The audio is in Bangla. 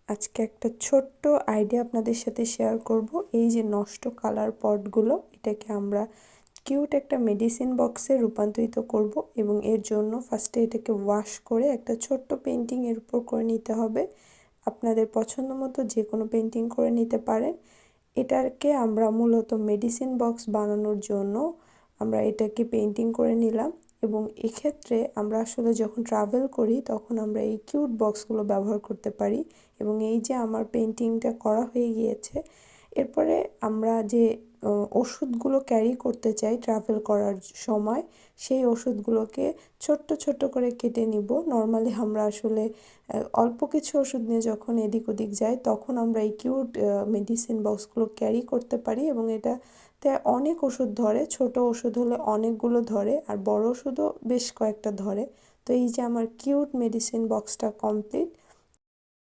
আজকে একটা ছোট্ট আইডিয়া আপনাদের সাথে শেয়ার করব। এই যে নষ্ট কালার পটগুলো, এটাকে আমরা কিউট একটা মেডিসিন বক্সে রূপান্তরিত করব এবং এর জন্য ফার্স্টে এটাকে ওয়াশ করে একটা ছোট্ট পেন্টিং এর উপর করে নিতে হবে। আপনাদের পছন্দ মতো যে কোনো পেন্টিং করে নিতে পারেন। এটাকে আমরা মূলত মেডিসিন বক্স বানানোর জন্য আমরা এটাকে পেন্টিং করে নিলাম এবং এক্ষেত্রে আমরা আসলে যখন ট্রাভেল করি তখন আমরা এই কিউট বক্সগুলো ব্যবহার করতে পারি। এবং এই যে আমার পেন্টিংটা করা হয়ে গিয়েছে, এরপরে আমরা যে ওষুধগুলো ক্যারি করতে চাই ট্রাভেল করার সময়, সেই ওষুধগুলোকে ছোট্ট ছোট্ট করে কেটে নিব। নর্মালি আমরা আসলে অল্প কিছু ওষুধ নিয়ে যখন এদিক ওদিক যাই তখন আমরা এই কিউট মেডিসিন বক্সগুলো ক্যারি করতে পারি এবং এটাতে অনেক ওষুধ ধরে। ছোট ওষুধ হলে অনেকগুলো ধরে আর বড় ওষুধও বেশ কয়েকটা ধরে। তো এই যে আমার কিউট মেডিসিন বক্সটা কমপ্লিট।